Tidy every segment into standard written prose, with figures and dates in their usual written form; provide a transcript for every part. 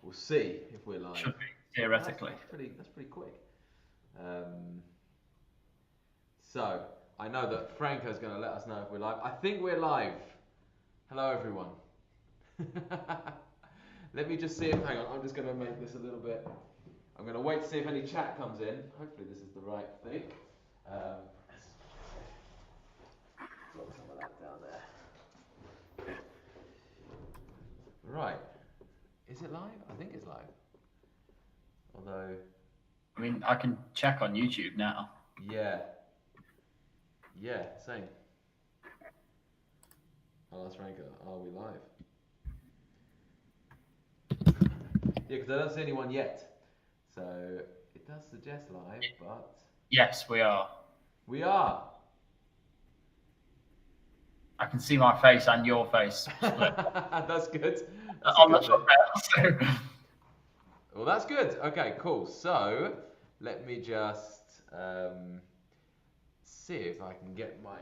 We'll see if we're live. Should be, theoretically. That's pretty quick. Um, so, I know that Franco's going to let us know if we're live. I think we're live. Hello, everyone. Let me just see if, hang on, I'm just going to make this a little bit, I'm going to wait to see if any chat comes in. Hopefully this is the right thing. Drop some of that down there. Right. Is it live? I think it's live. Although... I mean, I can check on YouTube now. Yeah. Yeah, same. I'll ask Franco, are we live? Yeah, because I don't see anyone yet. So it does suggest live, but... Yes, we are. We are! I can see my face and your face split. That's good. That's On a the good thing. thumbnail. Well, that's good. Okay, cool. So let me just see if I can get my...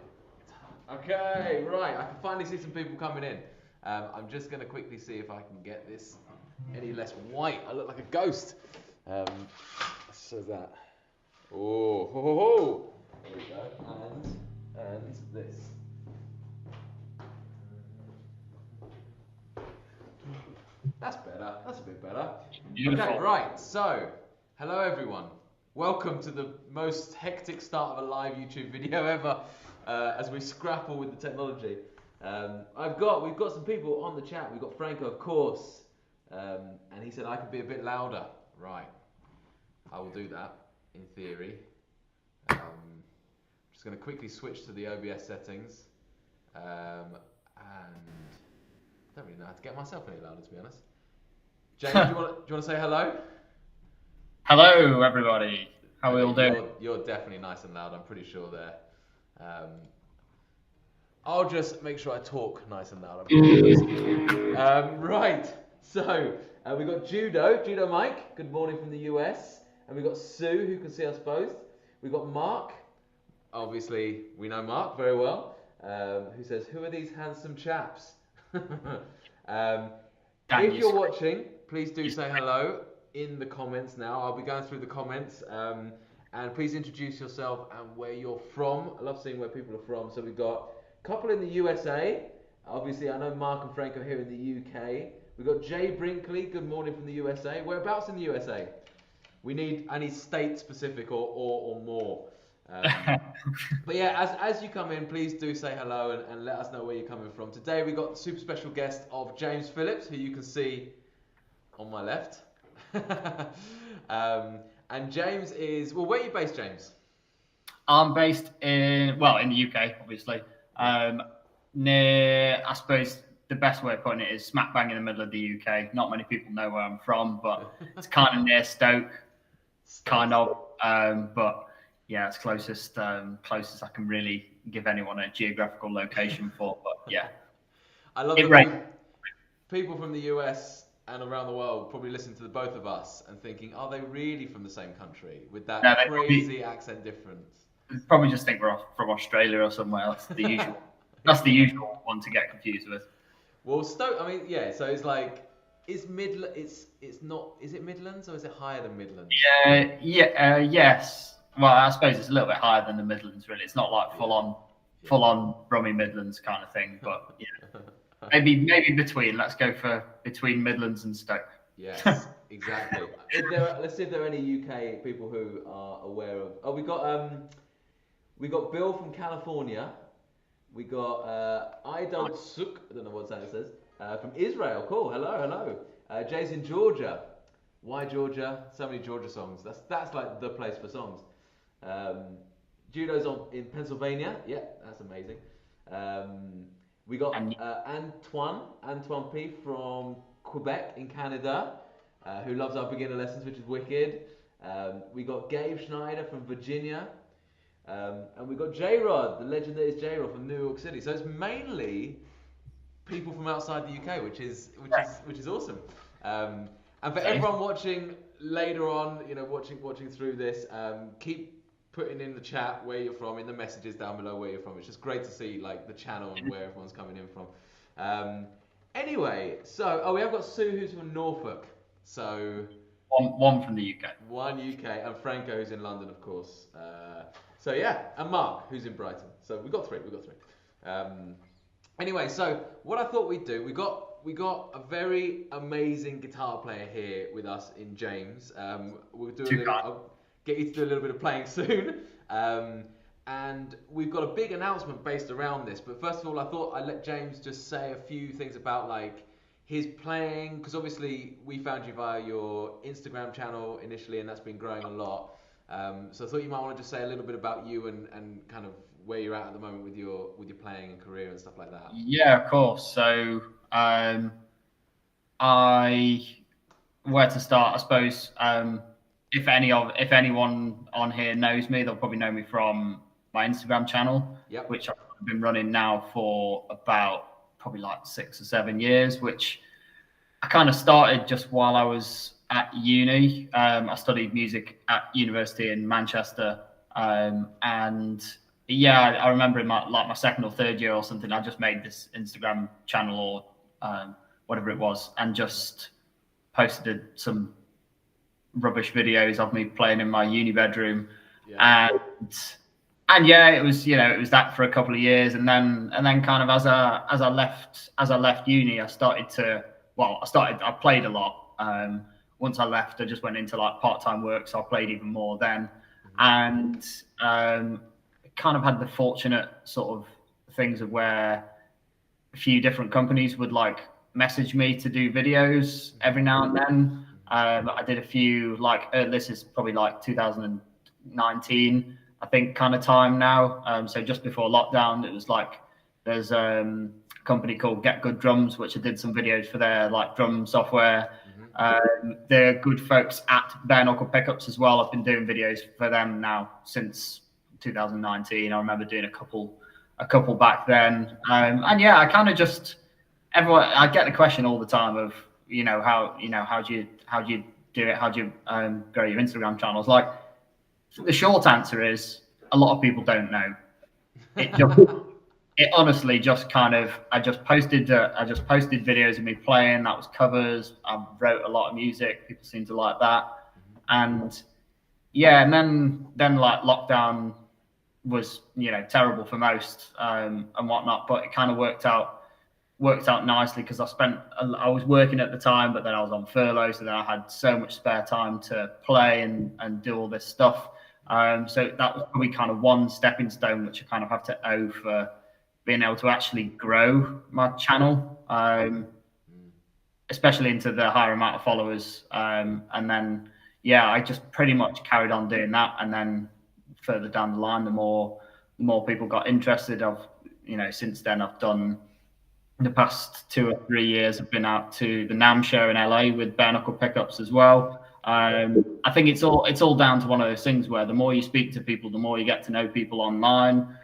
Okay, right. I can finally see some people coming in. I'm just going to quickly see if I can get this any less white. I look like a ghost. So that... Oh, ho, ho, ho. There we go. And this. That's better. That's a bit better. Beautiful. Okay, right. So, hello everyone. Welcome to the most hectic start of a live YouTube video ever, as we scrapple with the technology. We've got some people on the chat. We've got Franco, of course, and he said I could be a bit louder. Right. I will do that in theory. I'm just going to quickly switch to the OBS settings, and I don't really know how to get myself any louder, to be honest. James, do you want to say hello? Hello, everybody. How are we all doing? You're definitely nice and loud. I'm pretty sure there. I'll just make sure I talk nice and loud. Right. So we got Judo Mike. Good morning from the US, and we got Sue, who can see us both. We got Mark. Obviously, we know Mark very well. Who says, "Who are these handsome chaps?" If you're watching, please do say hello in the comments now. I'll be going through the comments. And please introduce yourself and where you're from. I love seeing where people are from. So we've got a couple in the USA. Obviously, I know Mark and Frank are here in the UK. We've got Jay Brinkley. Good morning from the USA. Whereabouts in the USA? I need state specific or more. But yeah, as you come in, please do say hello and let us know where you're coming from. Today we got the super special guest of James Phillips, who you can see on my left. And James is, well, where are you based, James? I'm based in the UK, obviously. Near, I suppose the best way of putting it is smack bang in the middle of the UK. Not many people know where I'm from, but it's kind of near Stoke, kind of. But yeah, it's closest I can really give anyone a geographical location for. But yeah, I love that people from the US and around the world probably listen to the both of us and thinking, are they really from the same country with that crazy accent difference? Probably just think we're from Australia or somewhere else. The usual. That's the usual one to get confused with. Well, Stoke. I mean, yeah. So it's like, is not. Is it Midlands or is it higher than Midlands? Yes. Well, I suppose it's a little bit higher than the Midlands. Really, it's not like full on Brummie Midlands kind of thing. But yeah, maybe between. Let's go for between Midlands and Stoke. Yes, exactly. Let's see if there are any UK people who are aware of. Oh, we got Bill from California. We got I don't suk. I don't know what that says. From Israel. Cool. Hello. Jay's in Georgia. Why Georgia? So many Georgia songs. That's like the place for songs. Judo's in Pennsylvania. Yeah, that's amazing. We got Antoine P from Quebec in Canada, who loves our beginner lessons, which is wicked. We got Gabe Schneider from Virginia. And we got J-Rod, the legend that is J-Rod from New York City. So it's mainly people from outside the UK, which is awesome. And for everyone watching later on, watching through this, keep putting in the chat where you're from, in the messages down below where you're from. It's just great to see like the channel and where everyone's coming in from. Anyway, so we have got Sue who's from Norfolk. So one from the UK. one UK, and Franco who's in London, of course. So yeah, and Mark who's in Brighton. So we got three. Anyway, so what I thought we'd do, we got a very amazing guitar player here with us in James. We'll do a little, I'll get you to do a little bit of playing soon. And we've got a big announcement based around this. But first of all, I thought I'd let James just say a few things about like his playing, because obviously we found you via your Instagram channel initially, and that's been growing a lot. So I thought you might want to just say a little bit about you and kind of where you're at the moment with your playing and career and stuff like that. Yeah, of course. So where to start? I suppose if anyone on here knows me, they'll probably know me from my Instagram channel, which I've been running now for about probably like 6 or 7 years, which I kind of started just while I was at uni. I studied music at university in Manchester, and yeah, I remember in my second or third year or something, I just made this Instagram channel or whatever it was, and just posted some rubbish videos of me playing in my uni bedroom, and yeah, it was that for a couple of years, and then kind of as I left uni, I played a lot. Once I left, I just went into like part-time work, so I played even more then, and kind of had the fortunate sort of things of where a few different companies would like message me to do videos every now and then. I did a few, like this is probably like 2019, I think, kind of time now. So just before lockdown, it was like there's a company called Get Good Drums, which I did some videos for their like drum software. They're good folks at Bare Knuckle Pickups as well. I've been doing videos for them now since 2019. I remember doing a couple back then. And yeah, I kind of just I get the question all the time of how do you do it? How do you grow your Instagram channels? Like, the short answer is a lot of people don't know. It honestly just kind of I just posted videos of me playing. That was covers. I wrote a lot of music. People seem to like that, and yeah, and then like lockdown was terrible for most and whatnot, but it kind of worked out nicely because I was working at the time, but then I was on furlough, so then I had so much spare time to play and do all this stuff. So that was probably kind of one stepping stone, which I kind of have to owe for being able to actually grow my channel, especially into the higher amount of followers. And then, yeah, I just pretty much carried on doing that. And then further down the line, the more people got interested. Since then I've done the past 2 or 3 years, I've been out to the NAMM show in LA with Bare Knuckle Pickups as well. I think it's all down to one of those things where the more you speak to people, the more you get to know people online.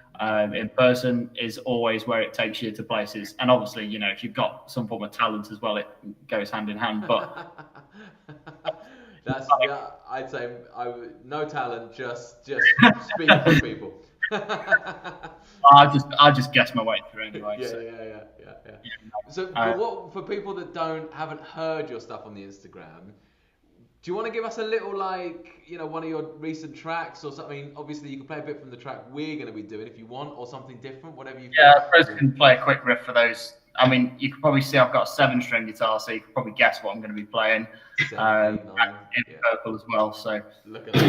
In person is always where it takes you to places, and obviously, if you've got some form of talent as well, it goes hand in hand. But that's I'd say no talent, just speaking to people. I just guess my way through anyway. Yeah. So for people that haven't heard your stuff on the Instagram, do you want to give us a little, like, one of your recent tracks or something? Obviously, you can play a bit from the track we're going to be doing if you want, or something different, whatever you. Yeah, I suppose I can play a quick riff for those. I mean, you can probably see I've got a 7-string guitar, so you can probably guess what I'm going to be playing. In purple as well. So look at that.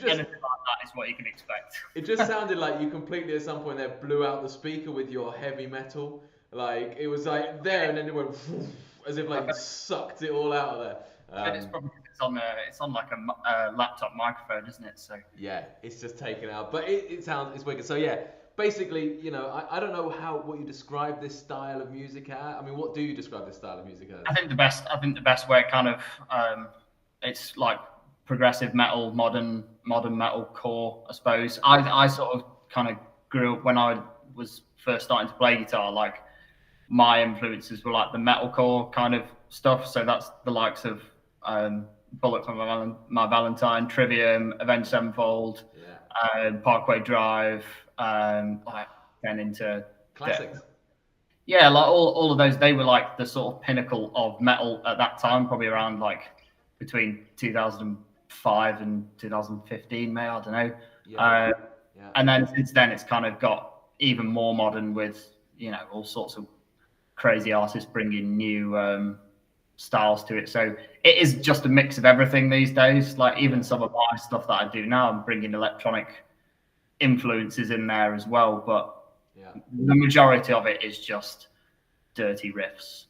Anything like that is what you can expect. It just sounded like you completely at some point there blew out the speaker with your heavy metal. Like, it was like there, and then it went as if like sucked it all out of there. And it's probably it's on like a laptop microphone, isn't it? So yeah, it's just taken out, but it's wicked. So yeah, basically, I don't know what you describe this style of music as. I mean, what do you describe this style of music as? I think the best way kind of it's like progressive metal, modern metal core, I suppose. I sort of kind of grew up when I was first starting to play guitar. Like, my influences were like the metalcore kind of stuff. So that's the likes of Bullet for My Valentine, Trivium, Avenged Sevenfold, Parkway Drive, like then into classics. Yeah, like all of those, they were like the sort of pinnacle of metal at that time, probably around like between 2005 and 2015, maybe, I don't know. And then since then, it's kind of got even more modern with, you know, all sorts of crazy artists bringing new styles to it. So it is just a mix of everything these days. Like even some of my stuff that I do now, I'm bringing electronic influences in there as well. But the majority of it is just dirty riffs.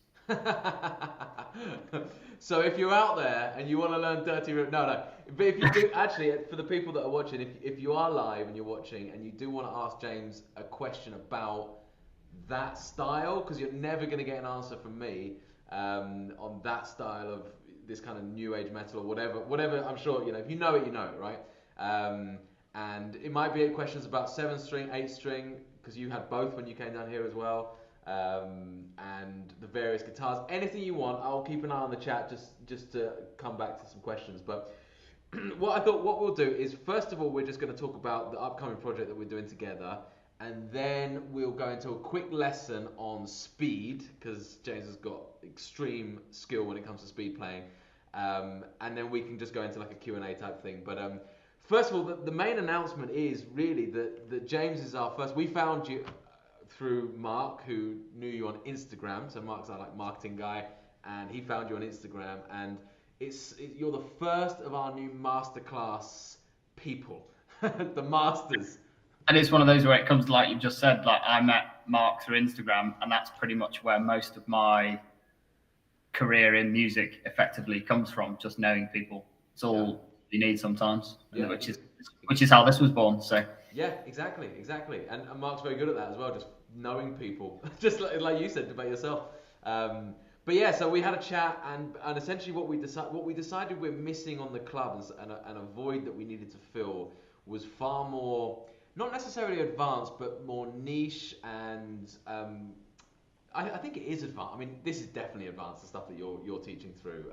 So if you're out there and you want to learn dirty riff, no. But if you do, actually, for the people that are watching, if you are live and you're watching and you do want to ask James a question about that style, because you're never going to get an answer from me on that style of this kind of new age metal or whatever. I'm sure, you know, if you know it, right? And it might be questions about 7-string, 8-string, because you had both when you came down here as well, and the various guitars. Anything you want, I'll keep an eye on the chat just to come back to some questions. But what we'll do is, first of all, we're just going to talk about the upcoming project that we're doing together, and then we'll go into a quick lesson on speed, because James has got extreme skill when it comes to speed playing, and then we can just go into like a Q&A type thing. But first of all, the main announcement is really that James is our first. We found you through Mark, who knew you on Instagram. So Mark's our like marketing guy, and he found you on Instagram, and you're the first of our new Masterclass people, the masters. And it's one of those where it comes like you just said, like I met Mark through Instagram, and that's pretty much where most of my career in music effectively comes from, just knowing people. It's all you need sometimes, which is how this was born. So yeah, exactly, and Mark's very good at that as well, just knowing people, just like you said about yourself. But yeah, so we had a chat, and essentially what we decided we're missing on the club and a void that we needed to fill was far more, not necessarily advanced, but more niche, and I think it is advanced. I mean, this is definitely advanced, the stuff that you're teaching through.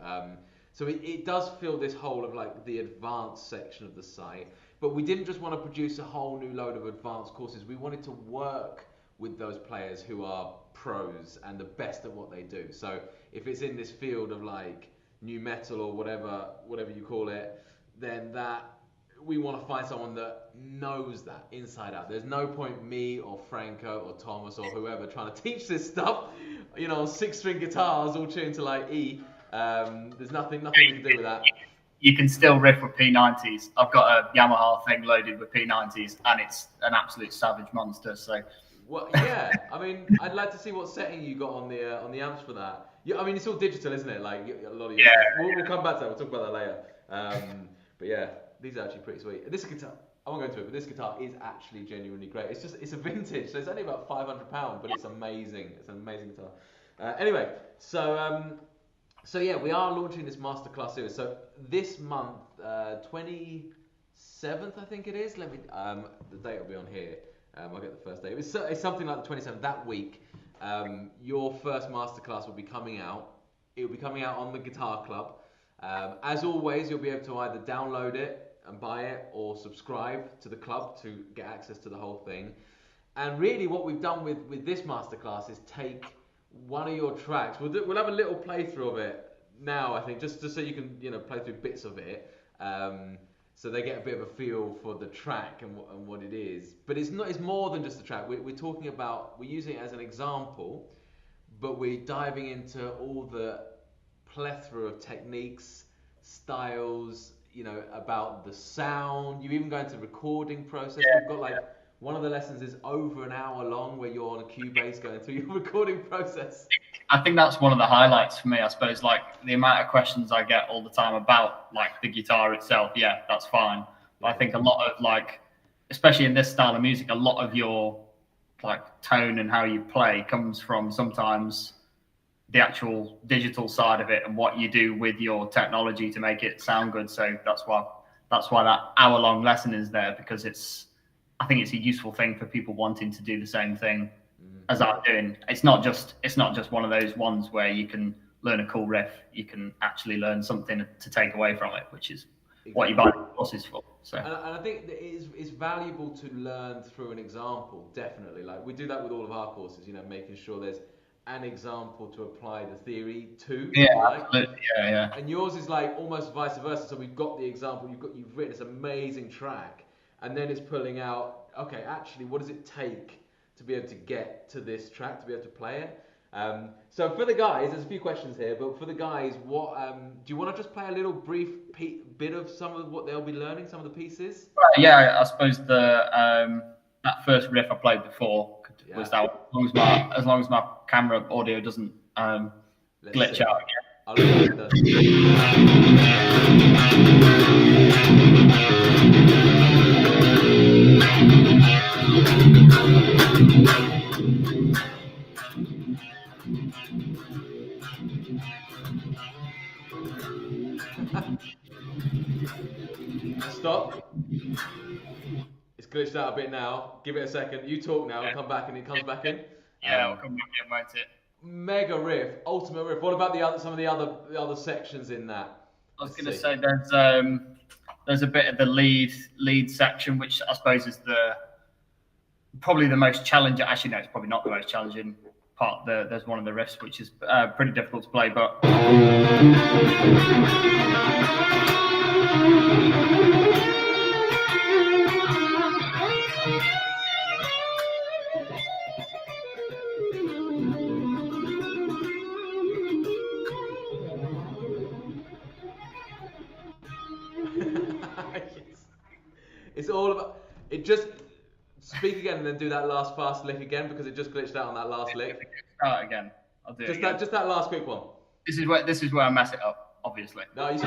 So it does fill this hole of like the advanced section of the site, but we didn't just want to produce a whole new load of advanced courses. We wanted to work with those players who are pros and the best at what they do. So if it's in this field of like new metal or whatever you call it, then that we want to find someone that knows that inside out. There's no point me or Franco or Thomas or whoever trying to teach this stuff, you know, on 6-string guitars all tuned to like E. There's nothing we can do with that. You can still riff with P90s. I've got a Yamaha thing loaded with P90s, and it's an absolute savage monster. So, well, yeah. I mean, I'd like to see what setting you got on the amps for that. Yeah, I mean, it's all digital, isn't it? Like a lot of we'll come back to that. We'll talk about that later. But yeah, these are actually pretty sweet. This guitar, I won't go into it, but this guitar is actually genuinely great. It's a vintage, so it's only about £500, but it's amazing. It's an amazing guitar. Anyway, so yeah, we are launching this Masterclass series. So this month, 27th, I think it is. Let me. The date will be on here. I'll get the first date. It's something like the 27th. That week, your first Masterclass will be coming out. It will be coming out on the Guitar Club. As always, you'll be able to either download it and buy it, or subscribe to the club to get access to the whole thing. And really, what we've done with this Masterclass is take one of your tracks. We'll have a little playthrough of it now, I think, just so you can play through bits of it, so they get a bit of a feel for the track and what it is. But it's more than just a track. We're talking about, we're using it as an example, but we're diving into all the plethora of techniques, styles, about the sound. You even go into the recording process. We've got like one of the lessons is over an hour long, where you're on a Cubase going through your recording process. I think that's one of the highlights for me, I suppose, like the amount of questions I get all the time about like the guitar itself. Yeah, that's fine. But I think a lot of like, especially in this style of music, a lot of your like tone and how you play comes from sometimes the actual digital side of it and what you do with your technology to make it sound good. So that's why that hour-long lesson is there, because I think it's a useful thing for people wanting to do the same thing as I'm doing. It's not just one of those ones where you can learn a cool riff, you can actually learn something to take away from it, which is what you buy courses for. So, and I think that it's valuable to learn through an example, definitely. Like we do that with all of our courses, you know, making sure there's an example to apply the theory to. yeah, Like. absolutely. Yeah. And yours is like almost vice versa. So we've got the example, you've written this amazing track, and then it's pulling out, okay, actually, what does it take to be able to get to this track, to be able to play it? So for the guys, there's a few questions here, but for the guys, what do you want to just play a little brief bit of some of what they'll be learning, some of the pieces? Yeah, I suppose the that first riff I played before was that, as long as my camera audio doesn't glitch out again. I'll let you know. Stop. It's glitched out a bit now. Give it a second. You talk now and come back, and it comes back in. Yeah, I'll come back in, won't it? Mega riff, ultimate riff. What about some of the other sections in that? I was going to say there's a bit of the lead section, which I suppose is probably the most challenging. Actually, no, it's probably not the most challenging part. There's one of the riffs which is pretty difficult to play, but. It's all about it. Just speak again and then do that last fast lick again, because it just glitched out on that last lick. Start again. I'll do it again. Just that last quick one. This is where I mess it up, obviously. No, you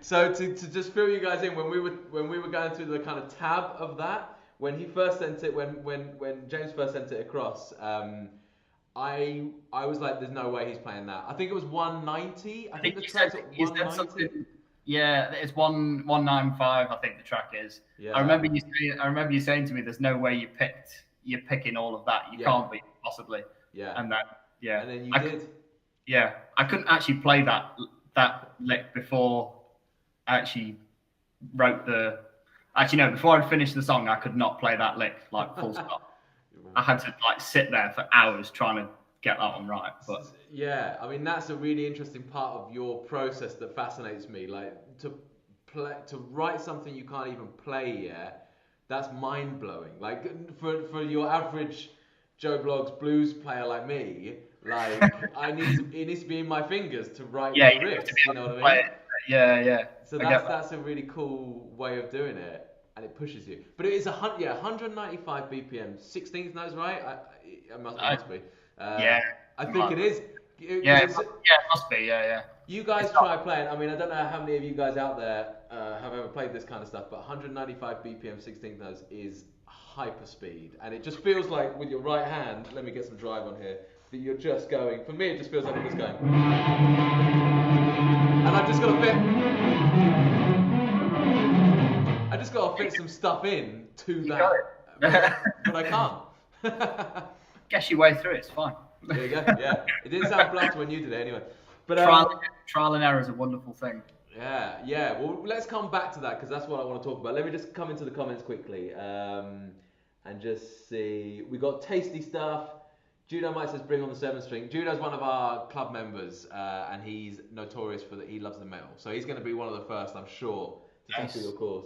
So to just fill you guys in, when we were going through the kind of tab of that, when he first sent it, when James first sent it across, I was like, there's no way he's playing that. I think it was 190. I think the track's at 190. Yeah, it's 195. I think the track is. Yeah. I remember you saying to me, "There's no way you're picking all of that. You can't be possibly." Yeah. And that. Yeah. And then you did. Yeah, I couldn't actually play that lick before I actually wrote the. Actually, no. Before I finished the song, I could not play that lick like full stop. I had to like sit there for hours trying to get that one right. But yeah, I mean that's a really interesting part of your process that fascinates me. Like to write something you can't even play yet. That's mind blowing. Like for your average Joe Bloggs blues player like me, like it needs to be in my fingers to write the riffs. You know what I mean? Yeah. So that's a really cool way of doing it. And it pushes you, but it is 195 BPM, 16th notes, right? It must be. I think it is. It must be. Yeah. You guys try playing. I mean, I don't know how many of you guys out there have ever played this kind of stuff, but 195 BPM, 16th notes is hyper speed, and it just feels like with your right hand. Let me get some drive on here. That you're just going. For me, it just feels like I'm just going, and I've just got to fit. I just got to fit some stuff in to that, but I can't. Guess your way through it. It's fine. There you go. Yeah, it didn't sound blunt when you did it anyway. But trial and error is a wonderful thing. Yeah. Well, let's come back to that because that's what I want to talk about. Let me just come into the comments quickly and just see. We got tasty stuff. Judo Mike says bring on the 7-string. Judo's one of our club members, and he's notorious for that. He loves the metal, so he's going to be one of the first, I'm sure, to tackle your course.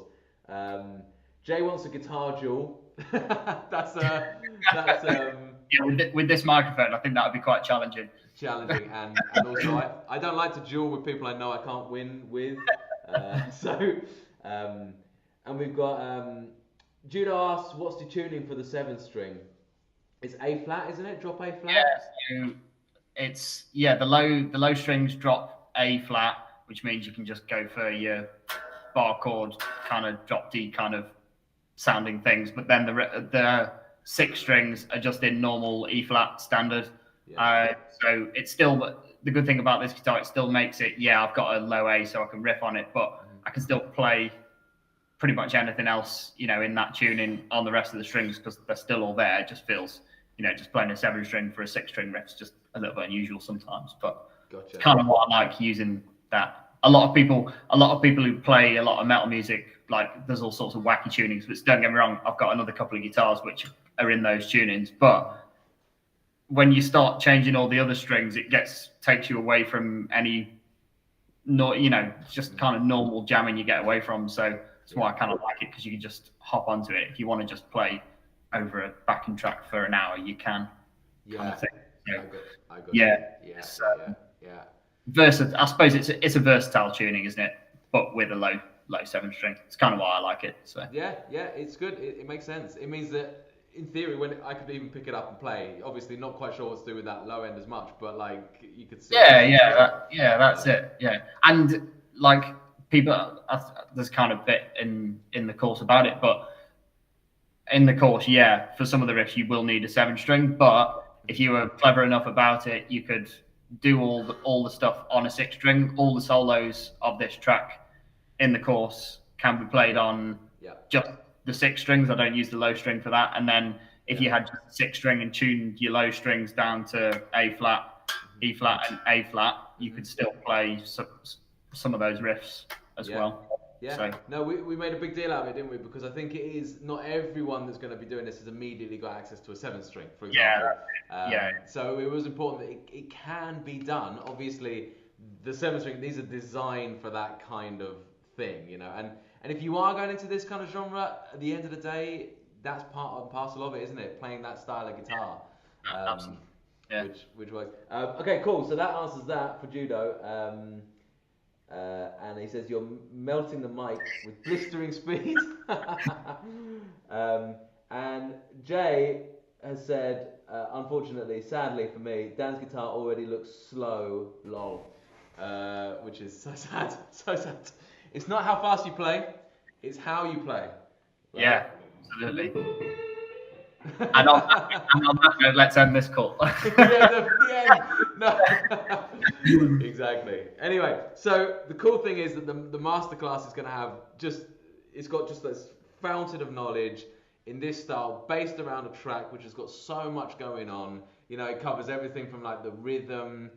Jay wants a guitar duel. that's with this microphone, I think that would be quite challenging. And also I don't like to duel with people I know I can't win with. And we've got Judo asks, what's the tuning for the 7-string? It's A flat, isn't it? Drop A flat. Yeah, it's the low strings drop A flat, which means you can just go for your bar chord kind of drop D kind of sounding things, but then the 6 strings are just in normal E flat standard. So it's still, the good thing about this guitar, it still makes it, I've got a low A so I can riff on it, but I can still play pretty much anything else, in that tuning on the rest of the strings because they're still all there. It just feels, just playing a 7-string for a 6-string riff is just a little bit unusual sometimes. But it's kind of what I like using that. A lot of people who play a lot of metal music, like there's all sorts of wacky tunings. But don't get me wrong, I've got another couple of guitars which are in those tunings. But when you start changing all the other strings, it takes you away from any, just kind of normal jamming you get away from. So that's why I kind of like it, because you can just hop onto it. If you want to just play over a backing track for an hour, you can. Yeah, kind of thing. So, I got yeah. Yeah. I suppose it's a versatile tuning, isn't it? But with a low 7-string. It's kind of why I like it. So yeah, it's good. It makes sense. It means that in theory, when I could even pick it up and play, obviously not quite sure what to do with that low end as much, but like you could see. That's it. Yeah, and like people, there's kind of bit in the course about it, but in the course, for some of the riffs you will need a 7-string, but if you were clever enough about it, you could do all the stuff on a 6-string. All the solos of this track in the course can be played on just the 6 strings. I don't use the low string for that. And then if you had just a 6-string and tuned your low strings down to A flat, E flat, and A flat, you could still play some of those riffs as well. Yeah. So, no, we made a big deal out of it, didn't we? Because I think it is not everyone that's going to be doing this has immediately got access to a 7-string, for example. So it was important that it can be done. Obviously, the 7-string, these are designed for that kind of thing, And if you are going into this kind of genre, at the end of the day, that's part and parcel of it, isn't it? Playing that style of guitar. Absolutely. Yeah. Which works. Okay, cool. So that answers that for judo. And he says you're melting the mic with blistering speed. And Jay has said, unfortunately, sadly for me, Dan's guitar already looks slow, lol. Which is so sad, so sad. It's not how fast you play, it's how you play. Right? Yeah, absolutely. And on that note, let's end this call. The end. No. Exactly. Anyway, so the cool thing is that the masterclass is going to have it's got just this fountain of knowledge in this style based around a track which has got so much going on. It covers everything from like the rhythm,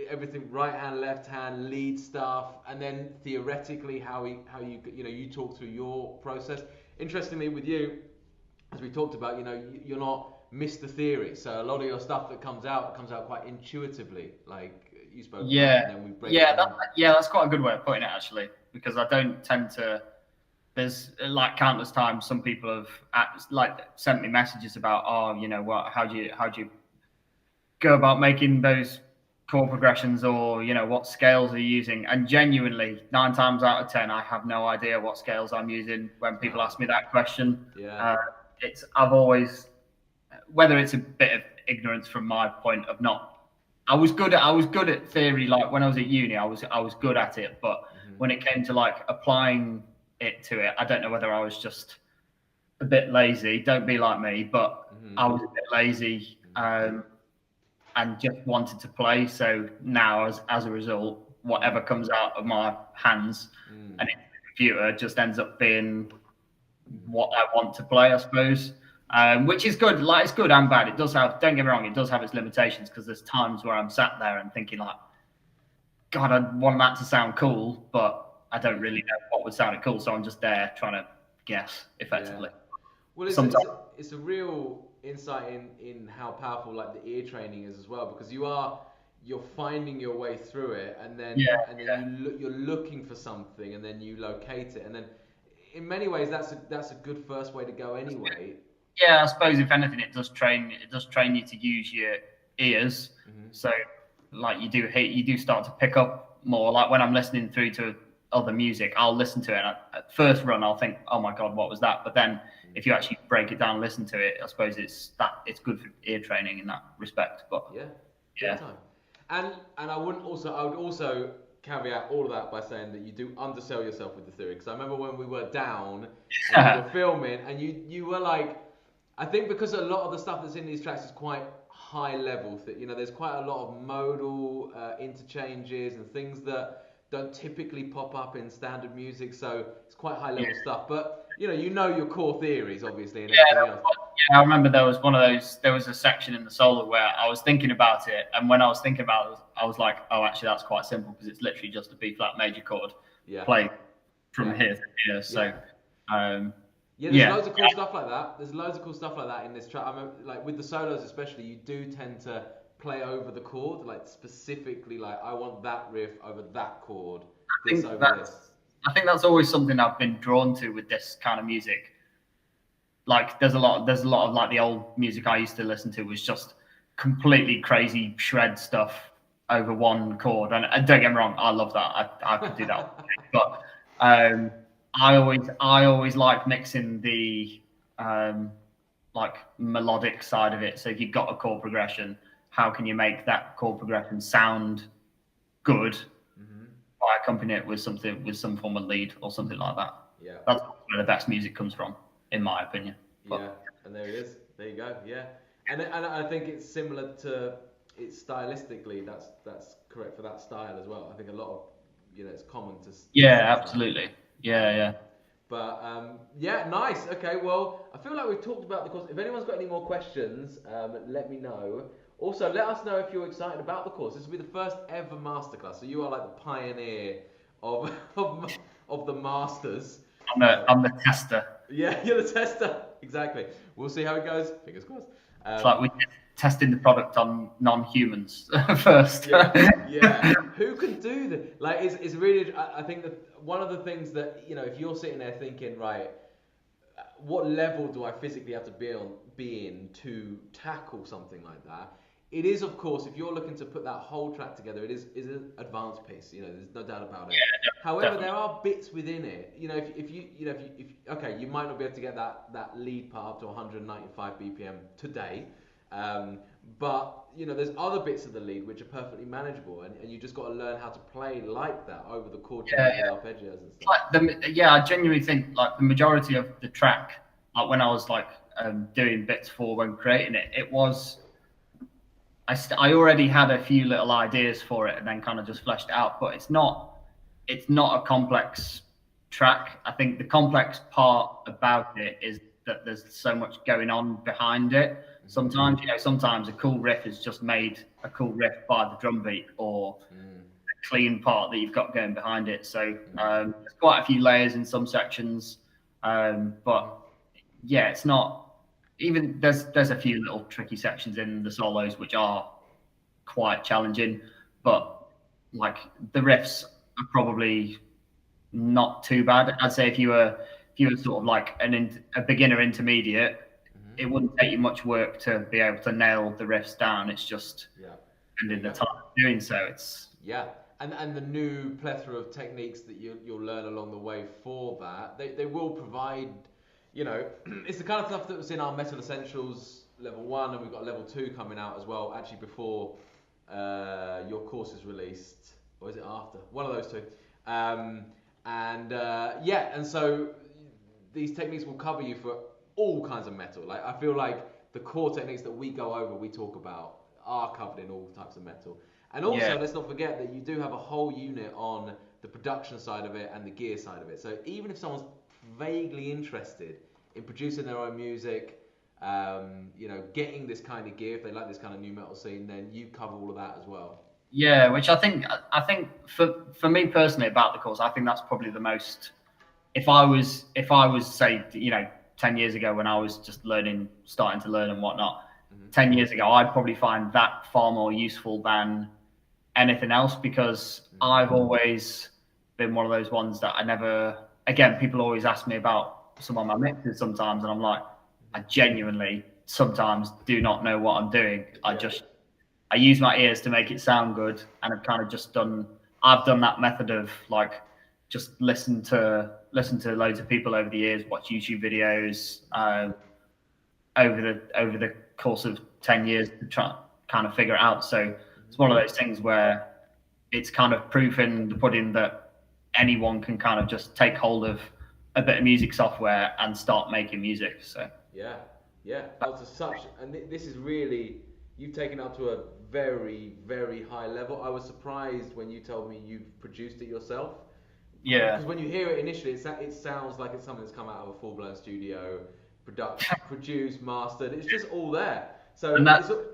everything right hand, left hand, lead stuff, and then theoretically how you talk through your process. Interestingly, with you, as we talked about, you're not Mr. Theory, so a lot of your stuff that comes out quite intuitively, like you spoke about, and then we break it down. That's quite a good way of putting it, actually, because I don't tend to. There's like countless times some people have sent me messages about, how do you go about making those chord progressions, or what scales are you using? And genuinely, 9 times out of 10, I have no idea what scales I'm using when people ask me that question. I've always, whether it's a bit of ignorance from my point of not, I was good at theory. Like when I was at uni, I was good at it, but when it came to like applying it to it, I don't know whether I was just a bit lazy. Don't be like me, but I was a bit lazy. And just wanted to play. So now, as a result, whatever comes out of my hands and into the computer just ends up being what I want to play, I suppose. Which is good. Like, it's good and bad. It does have. Don't get me wrong. It does have its limitations, because there's times where I'm sat there and thinking like, God, I want that to sound cool, but I don't really know what would sound cool. So I'm just there trying to guess effectively. Well, it's a real insight in how powerful like the ear training is as well, because you're finding your way through it, and then you're looking for something, and then you locate it, and then in many ways that's a good first way to go anyway. Yeah, I suppose if anything, it does train you to use your ears. So like you do start to pick up more. Like when I'm listening through to other music, I'll listen to it, and at first run I'll think, oh my God, what was that? But then if you actually break it down and listen to it, I suppose it's good for ear training in that respect. But yeah. And I would also caveat all of that by saying that you do undersell yourself with the theory, because I remember when we were down and we were filming, and you were like, I think because a lot of the stuff that's in these tracks is quite high level, there's quite a lot of modal interchanges and things that don't typically pop up in standard music, so it's quite high level Yeah. stuff. But you know your core theories, obviously, and Yeah, everything else. yeah, I remember there was one of those. There was a section in the solo where I was thinking about it, and when I was thinking about it, I was like, "Oh, actually, that's quite simple because it's literally just a B flat major chord Yeah. played from Yeah. here to here." So, yeah, there's loads of cool stuff like that. There's loads of cool stuff like that in this track. I mean, like with the solos especially, you do tend to play over the chord, like specifically, like I want that riff over that chord, this over this. I think that's always something I've been drawn to with this kind of music. Like there's a lot of like the old music I used to listen to was just completely crazy shred stuff over one chord. And don't get me wrong, I love that. I could do that. But I always like mixing the like melodic side of it. So if you've got a chord progression, how can you make that chord progression sound good by accompanying it with something with some form of lead or something like that? Yeah. That's where the best music comes from, in my opinion. Yeah, and there it is. There you go. Yeah, and I think it's similar to it's stylistically. That's correct for that style as well. I think a lot of it's common to. Yeah, absolutely. Yeah. But yeah, nice. Okay, well, I feel like we've talked about the course. If anyone's got any more questions, let me know. Also, let us know if you're excited about the course. This will be the first ever masterclass, so you are like the pioneer of the masters. I'm the tester. Yeah, you're the tester. Exactly. We'll see how it goes. Fingers crossed. It's like we're testing the product on non-humans first. Yeah. Who can do that? Like, it's really. I think that one of the things that if you're sitting there thinking, right, what level do I physically have to be in to tackle something like that? It is, of course, if you're looking to put that whole track together, it is an advanced piece. There's no doubt about it. Yeah, However, definitely. there are bits within it. If you might not be able to get that lead part up to 195 BPM today, but there's other bits of the lead which are perfectly manageable, and you just got to learn how to play like that over the chord changes and arpeggios and stuff. I genuinely think like the majority of the track, like when I was like doing bits for when creating it, it was. I already had a few little ideas for it and then kind of just fleshed it out, but it's not a complex track. I think the complex part about it is that there's so much going on behind it. Sometimes a cool riff is just made a cool riff by the drum beat or a clean part that you've got going behind it. So there's quite a few layers in some sections, but yeah, it's not. Even there's a few little tricky sections in the solos which are quite challenging, but like the riffs are probably not too bad. I'd say if you were sort of like a beginner intermediate, it wouldn't take you much work to be able to nail the riffs down. It's just spending the time doing so. It's and the new plethora of techniques that you'll learn along the way for that. They will provide. It's the kind of stuff that was in our Metal Essentials level 1, and we've got level 2 coming out as well, actually before your course is released, or is it after? One of those two. And so these techniques will cover you for all kinds of metal. Like I feel like the core techniques that we talk about are covered in all types of metal. And also, let's not forget that you do have a whole unit on the production side of it and the gear side of it. So even if someone's vaguely interested in producing their own music, getting this kind of gear, if they like this kind of new metal scene, then you cover all of that as well. Yeah, which I think for me personally about the course, I think that's probably the most. If I was say 10 years ago when I was just starting to learn and whatnot, 10 years ago, I'd probably find that far more useful than anything else because I've always been one of those ones that I never. Again, people always ask me about some of my mixes sometimes, and I'm like, I genuinely sometimes do not know what I'm doing. I use my ears to make it sound good, and I've done that method of like just listen to loads of people over the years, watch YouTube videos over the course of 10 years to try kind of figure it out. So it's one of those things where it's kind of proof in the pudding that anyone can kind of just take hold of a bit of music software and start making music. So yeah. And this is really you've taken it up to a very, very high level. I was surprised when you told me you've produced it yourself. Yeah. Because when you hear it initially, it sounds like it's something that's come out of a full-blown studio, produced, mastered. It's just all there. So and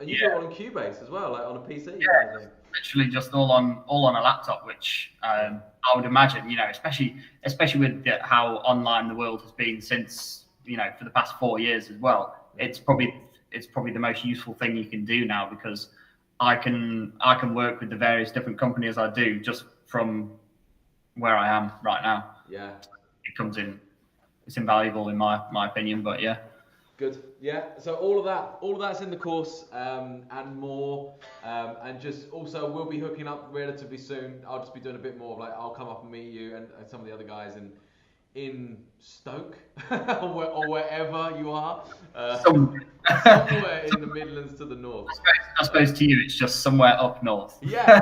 you do it on Cubase as well, like on a PC. Yeah, kind of literally just all on a laptop, which I would imagine, especially with how online the world has been since, for the past 4 years as well. It's probably the most useful thing you can do now, because I can work with the various different companies I do just from where I am right now. Yeah, it's invaluable in my opinion, but yeah. Good. Yeah. So all of that's in the course, and more, and just also we'll be hooking up relatively soon. I'll just be doing a bit more of I'll come up and meet you and some of the other guys in Stoke or wherever you are, somewhere in the Midlands to the north. I suppose to you it's just somewhere up north. Yeah,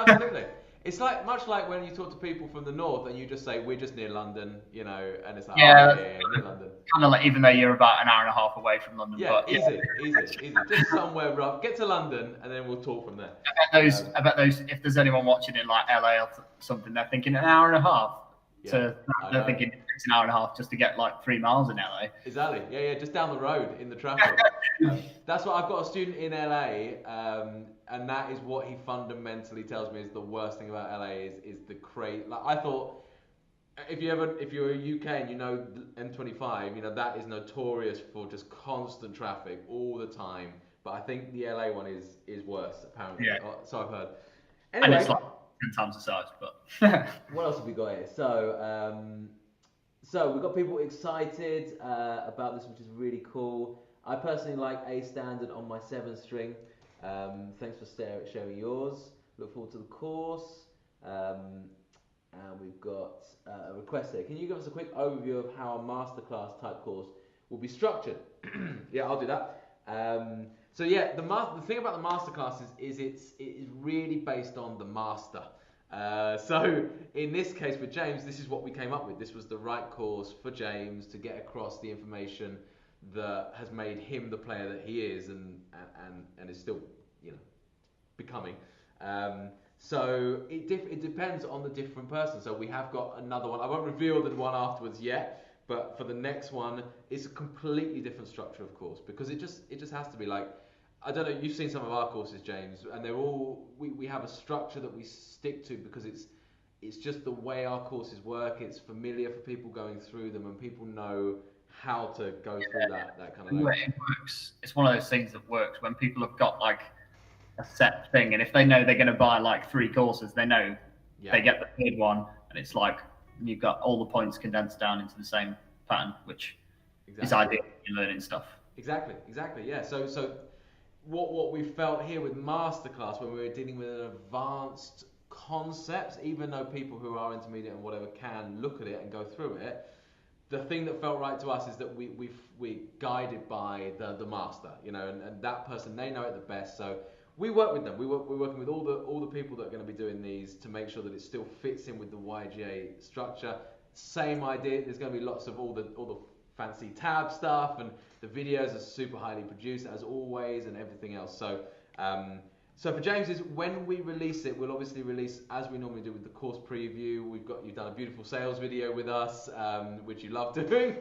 absolutely. It's much like when you talk to people from the north and you just say we're just near London, and it's like near London. Kind of like, even though you're about an hour and a half away from London. Yeah, but easy. Just somewhere rough. Get to London and then we'll talk from there. I bet those. If there's anyone watching in like LA or something, they're thinking an hour and a half. They're thinking it's an hour and a half just to get like 3 miles in LA. Exactly. Yeah, just down the road in the traffic. That's what I've got a student in LA, and that is what he fundamentally tells me is the worst thing about LA is the crate. Like I thought, if you're UK and M25, that is notorious for just constant traffic all the time. But I think the LA one is worse apparently. Yeah. So I've heard. Anyway, and it's like 10 times the size, but. What else have we got here? So we've got people excited about this, which is really cool. I personally like A standard on my 7 string. Thanks for sharing yours. Look forward to the course. And we've got a request here. Can you give us a quick overview of how a masterclass type course will be structured? Yeah, I'll do that. So yeah, the thing about the masterclass is it is really based on the master. So in this case with James, this is what we came up with. This was the right course for James to get across the information that has made him the player that he is and is still becoming. So it depends on the different person. So we have got another one. I won't reveal the one afterwards yet. But for the next one, it's a completely different structure, of course, because it just has to be like, I don't know, you've seen some of our courses, James, and they're all, we have a structure that we stick to because it's just the way our courses work. It's familiar for people going through them, and people know how to go through that kind of way. It works. It's one of those things that works when people have got like a set thing, and if they know they're going to buy like 3 courses, they know they get the third one, and it's like, you've got all the points condensed down into the same pattern, which is ideal when you're learning stuff. Exactly, yeah. So what we felt here with Masterclass, when we were dealing with an advanced concept, even though people who are intermediate and whatever can look at it and go through it, the thing that felt right to us is that we're guided by the master, and that person, they know it the best. So we work with them. We're working with all the people that are going to be doing these to make sure that it still fits in with the YGA structure. Same idea. There's going to be lots of all the fancy tab stuff, and the videos are super highly produced as always, and everything else. So so for James, when we release it, we'll obviously release as we normally do with the course preview. You've done a beautiful sales video with us, which you love doing.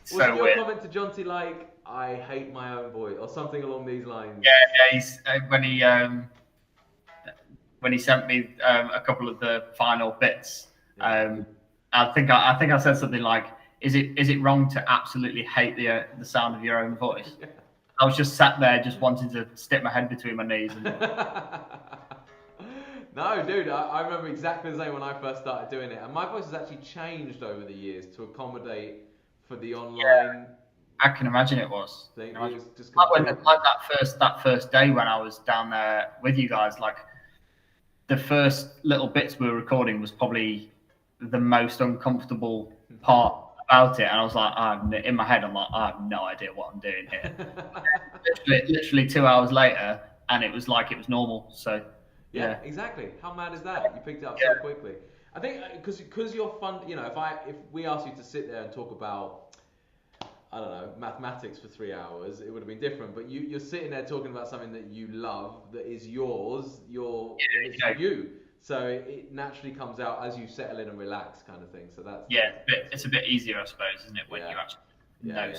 So was your weird. comment to Jonty like, I hate my own voice, or something along these lines? Yeah. He's when he sent me a couple of the final bits. I think I said something like, "Is it wrong to absolutely hate the sound of your own voice?" Yeah. I was just sat there, just wanting to stick my head between my knees. No, dude, I remember exactly the same when I first started doing it, and my voice has actually changed over the years to accommodate for the online. Yeah, I can imagine it was. It was just that first day when I was down there with you guys, like the first little bits we were recording was probably the most uncomfortable part about it, and I was like, in my head, I'm like, I have no idea what I'm doing here. literally 2 hours later, and it was like it was normal. So yeah, exactly. How mad is that? You picked it up so quickly. I think because you're fun. If we ask you to sit there and talk about I don't know, mathematics for 3 hours, it would have been different. But you're sitting there talking about something that you love, that is yours, and it's you. So it naturally comes out as you settle in and relax, kind of thing. So that's it's a bit easier, I suppose, isn't it, when you actually know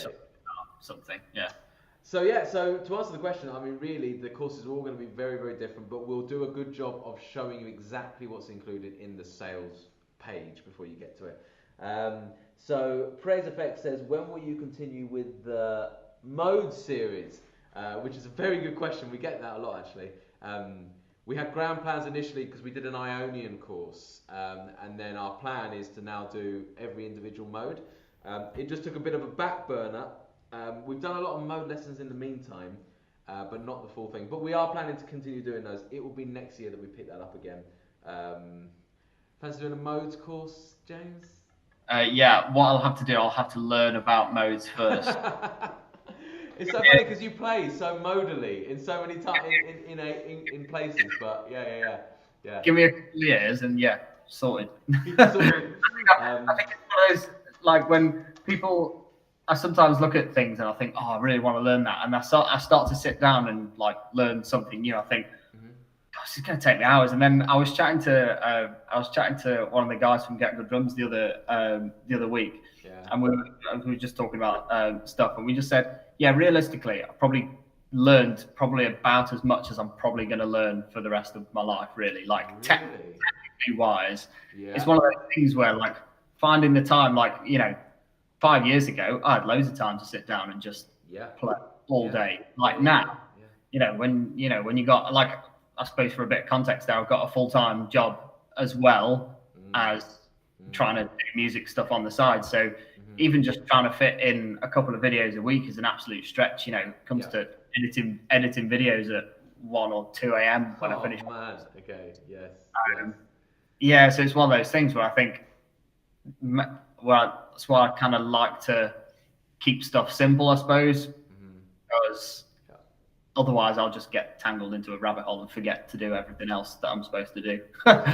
something. Yeah. So so to answer the question, I mean, really, the courses are all going to be very, very different, but we'll do a good job of showing you exactly what's included in the sales page before you get to it. So Praise Effect says, when will you continue with the mode series? Which is a very good question. We get that a lot, actually. We had grand plans initially because we did an Ionian course, and then our plan is to now do every individual mode. It just took a bit of a back burner. We've done a lot of mode lessons in the meantime, but not the full thing. But we are planning to continue doing those. It will be next year that we pick that up again. Fancy doing a modes course, James? Yeah, what I'll have to do, I'll have to learn about modes first. It's so funny because you play so modally in so many times in places, but yeah. Give me a couple of years and sorted. I think it's one of those, like, when people, I sometimes look at things and I think, oh, I really want to learn that, and I start to sit down and like learn something new. I think, this is going to take me hours. And then I was chatting to one of the guys from Get Good Drums the other week, and we were just talking about stuff, and we just said, realistically, I probably learned about as much as I'm probably going to learn for the rest of my life, really. Like, technically wise, it's one of those things where, like, finding the time, like, 5 years ago, I had loads of time to sit down and just play all day. Like now, when you got, like, I suppose for a bit of context there, I've got a full-time job as well as trying to do music stuff on the side. So even just trying to fit in a couple of videos a week is an absolute stretch. It comes to editing videos at 1 or 2 a.m. when I finish. Man. Okay. Yes. So it's one of those things where I think, that's why I kind of like to keep stuff simple, I suppose, because otherwise I'll just get tangled into a rabbit hole and forget to do everything else that I'm supposed to do. But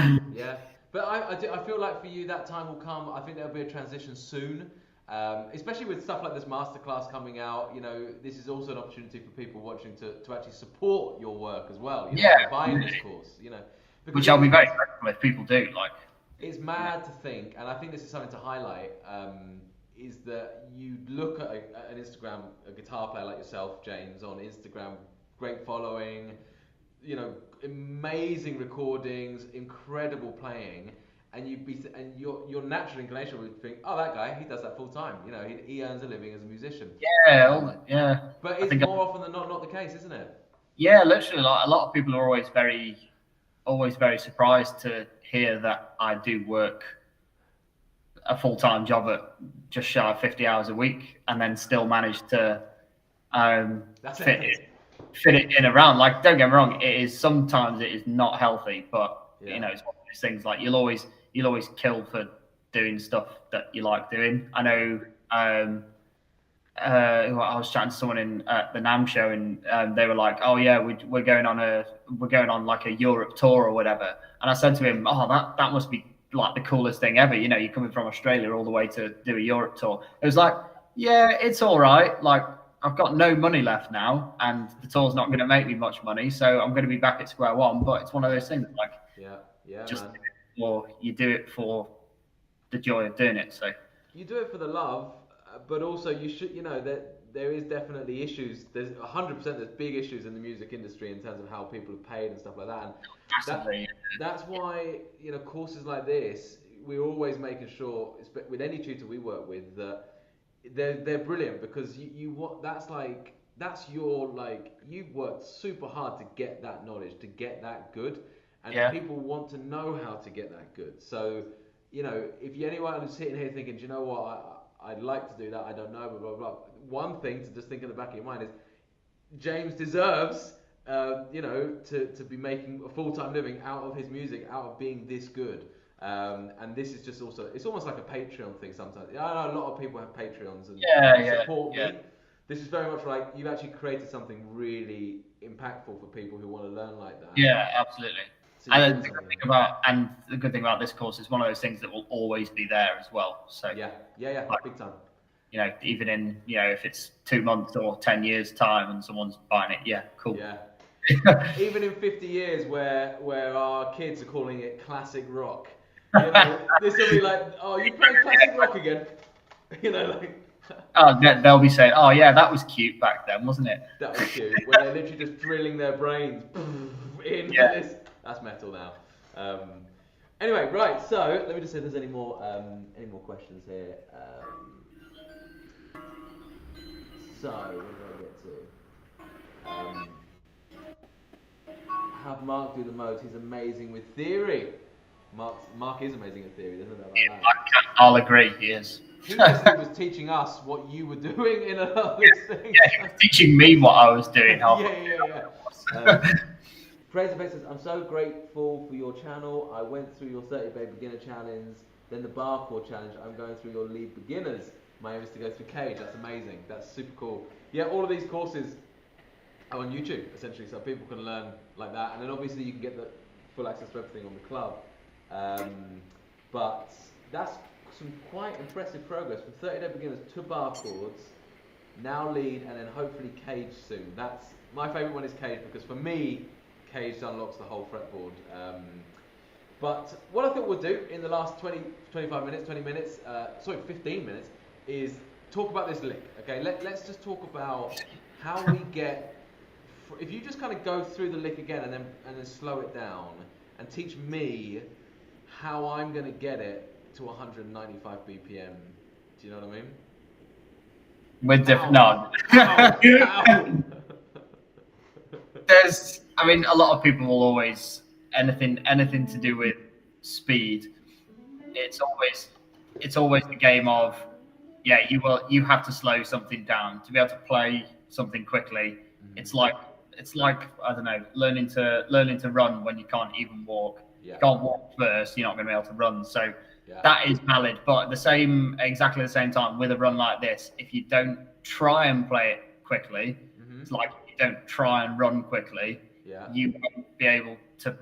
I feel like for you that time will come. I think there'll be a transition soon, especially with stuff like this Masterclass coming out. This is also an opportunity for people watching to actually support your work as well. Buying this course, which I'll be very grateful if people do. Like, it's mad to think, and I think this is something to highlight, is that you look at an Instagram, a guitar player like yourself, James, on Instagram, great following, amazing recordings, incredible playing, and your natural inclination would think, oh, that guy, he does that full time. He earns a living as a musician. But it's more often than not the case, isn't it? Yeah, literally, like, a lot of people are always very surprised to hear that I do work a full-time job at just shy of 50 hours a week and then still manage to fit it in around. Like, don't get me wrong, sometimes it is not healthy, but it's one of those things, like, you'll always kill for doing stuff that you like doing. I know I was chatting to someone in the NAMM show, and they were like, "Oh yeah, we're going on like a Europe tour or whatever." And I said to him, "Oh, that must be like the coolest thing ever. You're coming from Australia all the way to do a Europe tour." It was like, "Yeah, it's all right. Like, I've got no money left now, and the tour's not going to make me much money, so I'm going to be back at square one." But it's one of those things, like, just man. Or you do it for the joy of doing it. So you do it for the love. But also, you should, that there is definitely issues. There's 100%. There's big issues in the music industry in terms of how people are paid and stuff like that. And that's why courses like this, we're always making sure, with any tutor we work with, that they're brilliant, because you've worked super hard to get that knowledge, to get that good, and people want to know how to get that good. So if anyone who's sitting here thinking, do you know what, I'd like to do that, I don't know, blah, blah, blah. One thing to just think in the back of your mind is, James deserves, to be making a full-time living out of his music, out of being this good. And this is just also, it's almost like a Patreon thing sometimes. I know a lot of people have Patreons and support me. This is very much like, you've actually created something really impactful for people who want to learn like that. Yeah, absolutely. And the good thing about this course is one of those things that will always be there as well. So big time. even in, if it's 2 months or 10 years time and someone's buying it, yeah, cool. Yeah. Even in 50 years where our kids are calling it classic rock, this will be like, oh, you playing classic rock again? Oh, they'll be saying, oh yeah, that was cute back then, wasn't it? That was cute. When they're literally just drilling their brains into this. That's metal now. Anyway, right. So let me just see if there's any more questions here. So where do I get to? Have Mark do the modes. He's amazing with theory. Mark is amazing at theory. There's no doubt about that. I'll agree. He is. He was teaching us what you were doing in a lot of these things. Yeah, he was teaching me what I was doing. Yeah. Crazy Face says, I'm so grateful for your channel. I went through your 30-day beginner challenge, then the barcore challenge. I'm going through your lead beginners. My aim is to go through cage. That's amazing. That's super cool. Yeah, all of these courses are on YouTube, essentially, so people can learn like that. And then obviously you can get the full access to everything on the club. But that's some quite impressive progress from 30-day beginners to barcourds, now lead, and then hopefully cage soon. That's my favourite one is cage, because for me, cage unlocks the whole fretboard. But what I thought we'll do in the last 15 minutes is talk about this lick. Okay, let's just talk about how we get. If you just kind of go through the lick again and then slow it down and teach me how I'm going to get it to 195 BPM. Do you know what I mean? With different, no. There's, a lot of people will always anything to do with speed. It's always the game of, you have to slow something down to be able to play something quickly. Mm-hmm. It's like I don't know, learning to run when you can't even walk. Yeah. You can't walk first, you're not going to be able to run. So that is valid. But at exactly the same time, with a run like this, if you don't try and play it quickly, it's like you don't try and run quickly, you won't be able to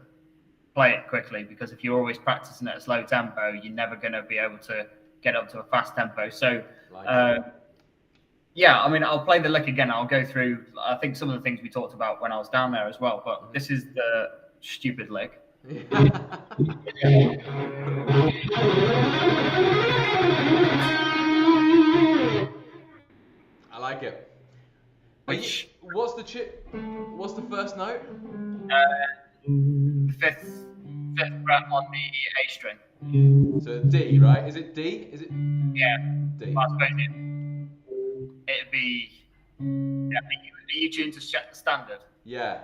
play it quickly, because if you're always practicing at a slow tempo, you're never going to be able to get up to a fast tempo. So, I'll play the lick again. I'll go through, I think, some of the things we talked about when I was down there as well. But this is the stupid lick. I like it. What's the first note? The fifth fret on the A string. So D, right? Is it D? Is it? Yeah. D. I suppose it'd be. Yeah, are you tuned to standard? Yeah.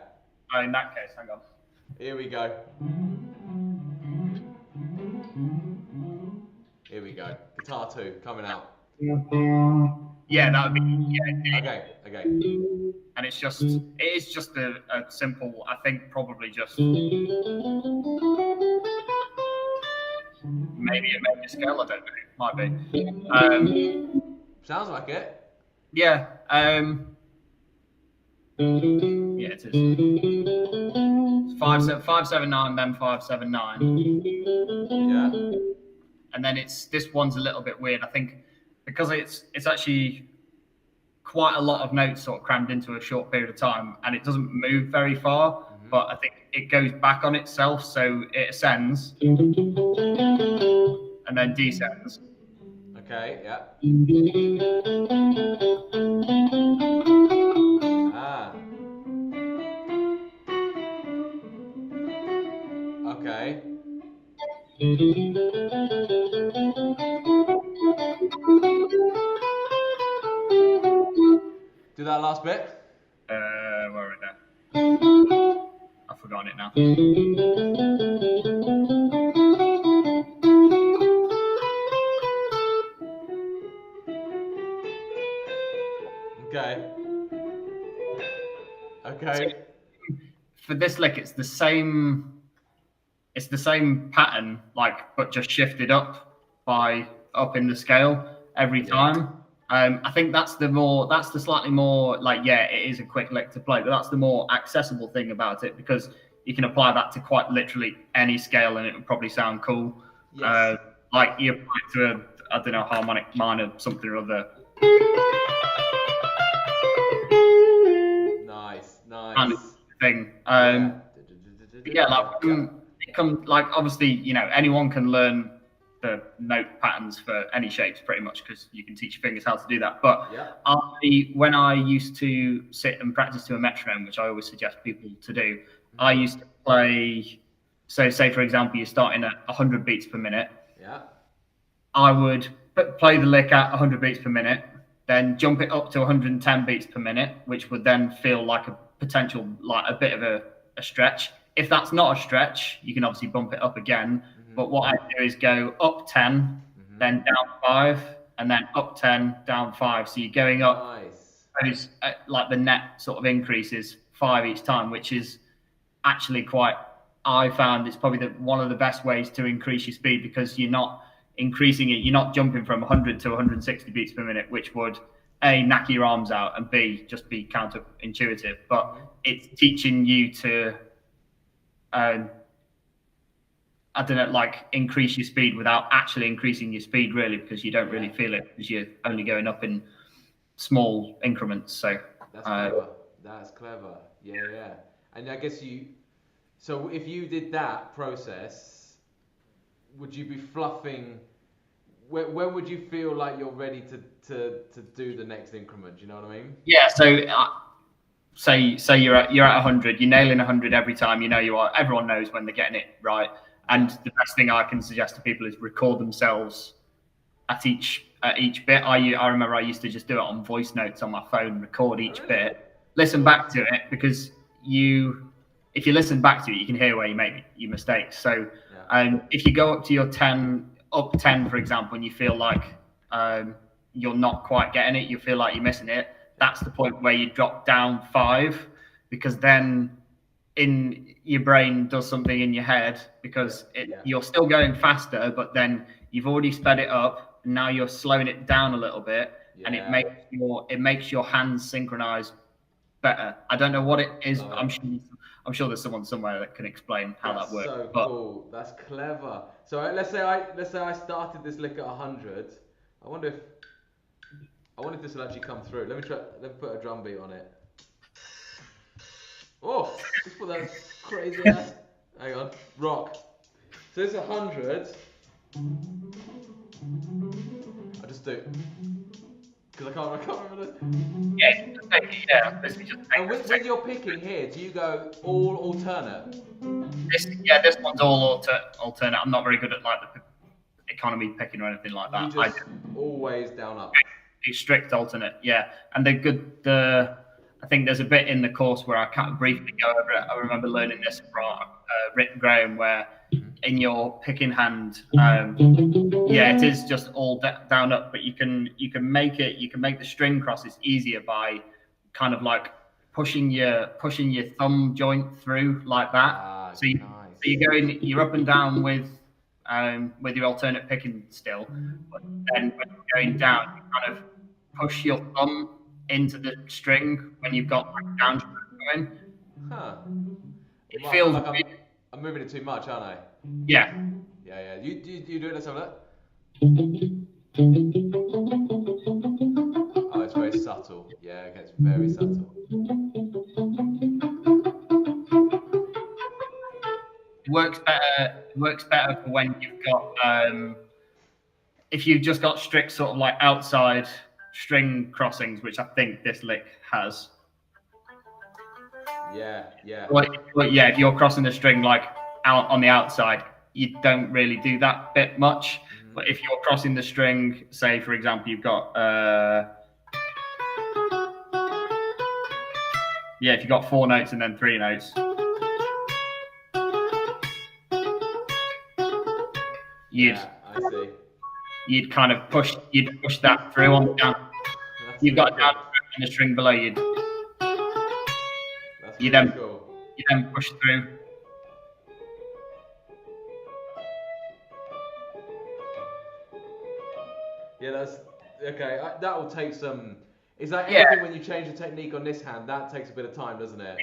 Oh, in that case, hang on. Here we go. Here we go. Guitar 2 coming out. Yeah, that would be. Yeah. Okay. And it is just a simple, I think probably just maybe a major scale, I don't know, might be. Sounds like it. Yeah. Yeah, it is. 579, then 579. Yeah. And then this one's a little bit weird, I think, because it's actually quite a lot of notes sort of crammed into a short period of time, and it doesn't move very far, but I think it goes back on itself, so it ascends and then descends. Okay, yeah. Okay. Do that last bit. Where are we now? I've forgotten it now. Okay. So for this lick, it's the same pattern, but just shifted up in the scale every time. I think that's the slightly more it is a quick lick to play, but that's the more accessible thing about it, because you can apply that to quite literally any scale and it would probably sound cool. Yes. You apply it to I don't know, harmonic minor something or other, Nice, kind nice. of thing. Yeah. Like it comes like obviously anyone can learn the note patterns for any shapes pretty much because you can teach your fingers how to do that. But when I used to sit and practice to a metronome, which I always suggest people to do, I used to play. So say for example you're starting at 100 beats per minute. Yeah. I would play the lick at 100 beats per minute, then jump it up to 110 beats per minute, which would then feel like a potential, like a bit of a stretch. If that's not a stretch, you can obviously bump it up again. But what I do is go up 10, then down 5, and then up 10, down 5. So you're going up, those, like the net sort of increase is 5 each time, which is actually I found it's probably one of the best ways to increase your speed because you're not increasing it. You're not jumping from 100 to 160 beats per minute, which would A, knack your arms out, and B, just be counterintuitive. But it's teaching you to, I don't know, like increase your speed without actually increasing your speed, really, because you don't really feel it because you're only going up in small increments. So that's clever. That's clever. Yeah. And I guess so if you did that process, would you be fluffing? When would you feel like you're ready to do the next increment? Do you know what I mean? Yeah. So say you're at 100, you're nailing 100 every time. You are. Everyone knows when they're getting it right. And the best thing I can suggest to people is record themselves at each bit. I remember I used to just do it on voice notes on my phone, record each bit, listen back to it because if you listen back to it, you can hear where you make your mistakes. So if you go up to your 10, for example, and you feel like you're not quite getting it, you feel like you're missing it, that's the point where you drop down 5, because then in your brain does something in your head because you're still going faster, but then you've already sped it up, and now you're slowing it down a little bit, and it makes your hands synchronize better. I don't know what it is. I'm sure there's someone somewhere that can explain how that works. That's so cool. That's clever. So let's say I started this lick at 100. I wonder if this will actually come through. Let me put a drum beat on it. Oh, just put that crazy ass. Hang on, rock. So it's 100. I just do because I can't remember this. Yeah. And with your picking here, do you go all alternate? This one's all alternate. I'm not very good at like the economy picking or anything like that. You just always down up. It's strict alternate, yeah. And I think there's a bit in the course where I kind of briefly go over it. I remember learning this from Rick Graham, where in your picking hand, it is just all down up, but you can make the string crosses easier by kind of like pushing your thumb joint through like that. You're up and down with your alternate picking still, but then when you're going down, you kind of push your thumb into the string when you've got like down going. It feels like I'm moving it too much, aren't I? Yeah. You do it. Let's have a look. Oh, it's very subtle. Yeah, okay, it's very subtle. It works better for when you've got if you've just got strict sort of like outside string crossings, which I think this lick has. Yeah. But yeah, if you're crossing the string like out on the outside, you don't really do that bit much. But if you're crossing the string, say for example, you've got if you've got 4 notes and then 3 notes, you'd kind of push that through on the down. You've got down in the string below you. You then push through. Yeah, that's okay. That will take some. Is that anything when you change the technique on this hand? That takes a bit of time, doesn't it?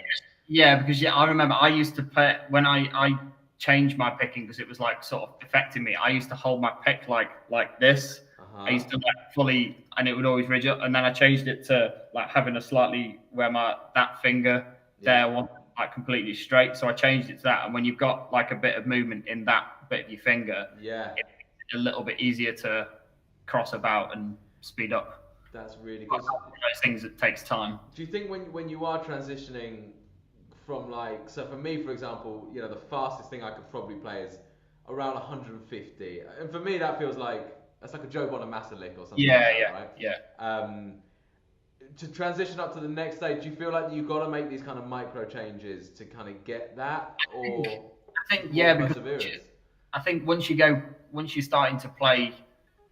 Yeah, because I remember I used to play when I changed my picking because it was like sort of affecting me. I used to hold my pick like this, I used to like fully, and it would always ridge up, and then I changed it to like having a slightly where that finger there wasn't like completely straight. So I changed it to that, and when you've got like a bit of movement in that bit of your finger, it makes it a little bit easier to cross about and speed up. That's really good. Those things that takes time. Do you think when you are transitioning from like, so for me, for example, you know, the fastest thing I could probably play is around 150, and for me that feels like that's like a joke on a master lick or something. Right? To transition up to the next stage, do you feel like you've got to make these kind of micro changes to kind of get that, or I think because I think once you're starting to play,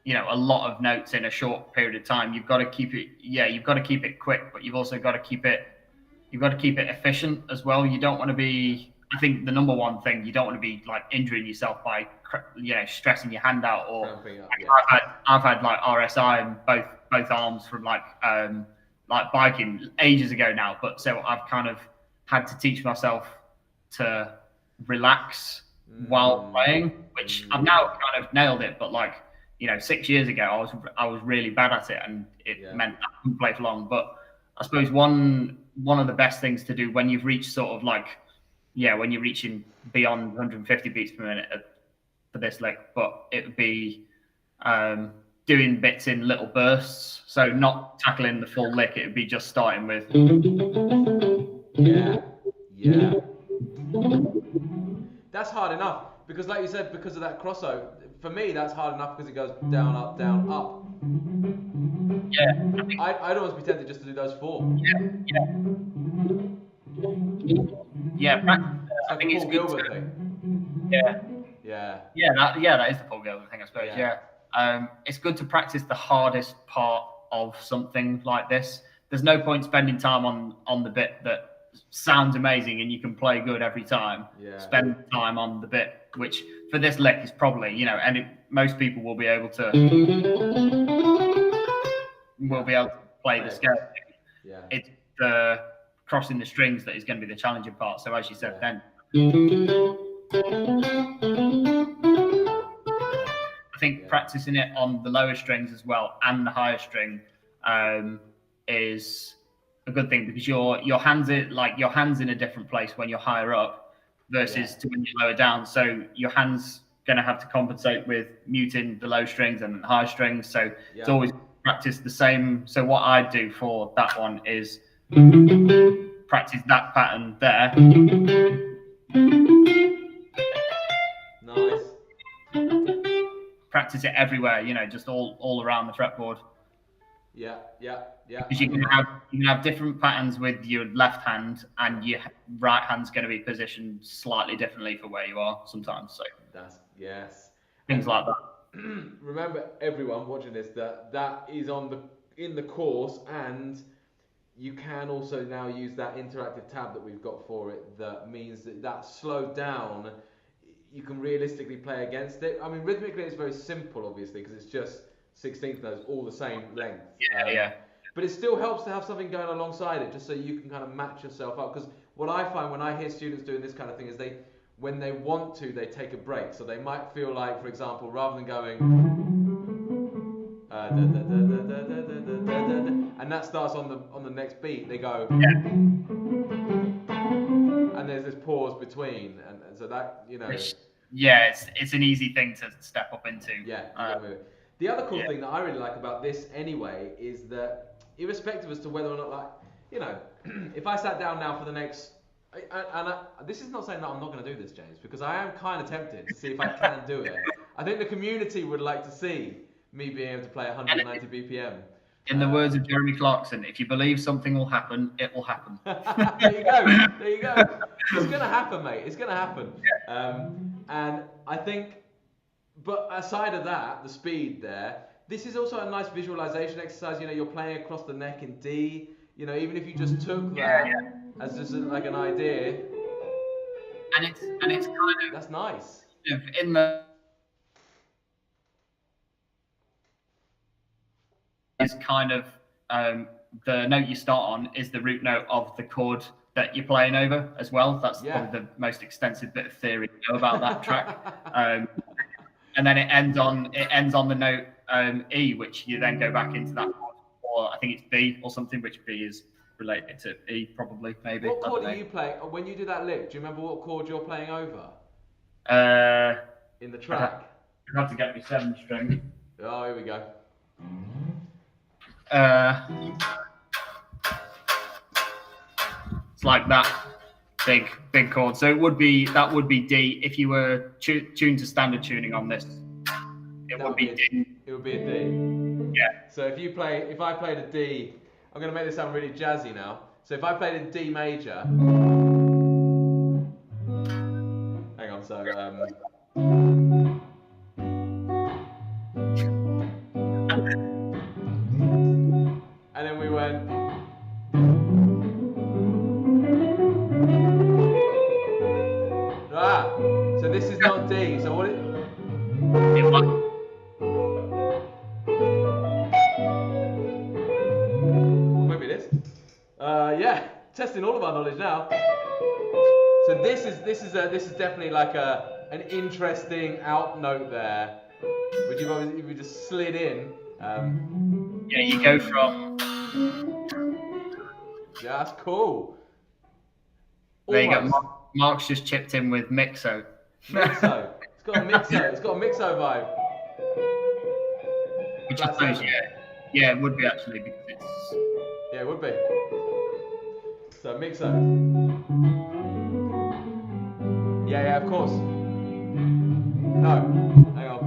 you know, a lot of notes in a short period of time, you've got to keep it. Yeah, you've got to keep it quick, but you've also got to keep it. You've got to keep it efficient as well. You don't want to be. I think the number one thing, you don't want to be like injuring yourself by, you know, stressing your hand out or. I've had like RSI in both arms from like biking ages ago now, but so I've kind of had to teach myself to relax while playing, which I've now kind of nailed it. But like, you know, 6 years ago, I was really bad at it, and it meant I couldn't play for long. But I suppose one of the best things to do when you've reached sort of like, when you're reaching beyond 150 beats per minute for this lick, but it would be doing bits in little bursts. So not tackling the full lick, it would be just starting with. Yeah. That's hard enough because, like you said, because of that crossover, for me, that's hard enough because it goes down, up, up. Yeah. I'd almost be tempted just to do those 4. Yeah. I think it's Paul Gilbert thing. That is the Paul Gilbert thing, I suppose. It's good to practice the hardest part of something like this. There's no point spending time on the bit that sounds amazing and you can play good every time. Spend time on the bit which for this lick is probably, you know, and most people will be able to play the scale. It's the crossing the strings that is going to be the challenging part. So as you said then, I think practicing it on the lower strings as well and the higher string is a good thing because your hands in a different place when you're higher up versus to when you're lower down. So your hands going to have to compensate with muting the low strings and the high strings. So it's always practice the same. So what I do for that one is practice that pattern there. Nice. Practice it everywhere, you know, just all around the fretboard. Yeah. Because you can have different patterns with your left hand, and your right hand's going to be positioned slightly differently for where you are sometimes. So things like that. Remember, everyone watching this, that is in the course, and you can also now use that interactive tab that we've got for it. That means that slowed down, you can realistically play against it. I mean, rhythmically, it's very simple, obviously, because it's just 16th notes, all the same length. But it still helps to have something going alongside it, just so you can kind of match yourself up. Because what I find when I hear students doing this kind of thing is when they want to, they take a break. So they might feel like, for example, rather than going, and that starts on the next beat, they go, and there's this pause between, and so that, you know. It's an easy thing to step up into. The other cool thing that I really like about this anyway is that irrespective as to whether or not, like, you know, if I sat down now for the next, this is not saying that I'm not going to do this, James, because I am kind of tempted to see if I can do it. I think the community would like to see me being able to play 190 BPM. In the words of Jeremy Clarkson, if you believe something will happen, it will happen. There you go. It's going to happen, mate. It's going to happen. And I think, but aside of that, the speed there, this is also a nice visualization exercise. You know, you're playing across the neck in D. You know, even if you just took that as just like an idea. And it's kind of, that's nice. In the is kind of the note you start on is the root note of the chord that you're playing over as well. That's probably the most extensive bit of theory you know about that track. And then it ends on the note E, which you then go back into that chord, or I think it's B or something, which B is related to E, probably, maybe. What chord are you playing? When you do that lick, do you remember what chord you're playing over? In the track? I'd have to get me 7 string. Oh, here we go. It's like that big chord. So that would be D. If you were tuned to standard tuning on this, it would be D. It would be a D. Yeah. So if I played a D, I'm going to make this sound really jazzy now. So if I played a D major, hang on. So and then we went. So this is not D. So what? Maybe it is. Yeah, testing all of our knowledge now. So this is definitely like an interesting out note there, which you've just slid in. Yeah, you go from. Yeah, that's cool. There you go. Mark's just chipped in with Mixo. Mixo. It's got a Mixo. It's got a Mixo vibe. Which I suppose, yeah, it would be actually, because it's. Yeah, it would be. So Mixo. Yeah, of course. No, hang on.